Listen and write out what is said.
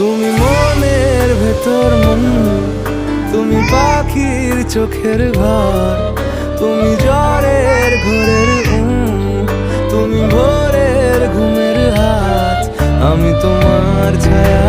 তুমি মনের ভেতর মন, তুমি পাখির চোখের ঘর, তুমি জ্বরের ঘোরের তুমি ভোরের ঘুমের হাত। আমি তোমার ছায়া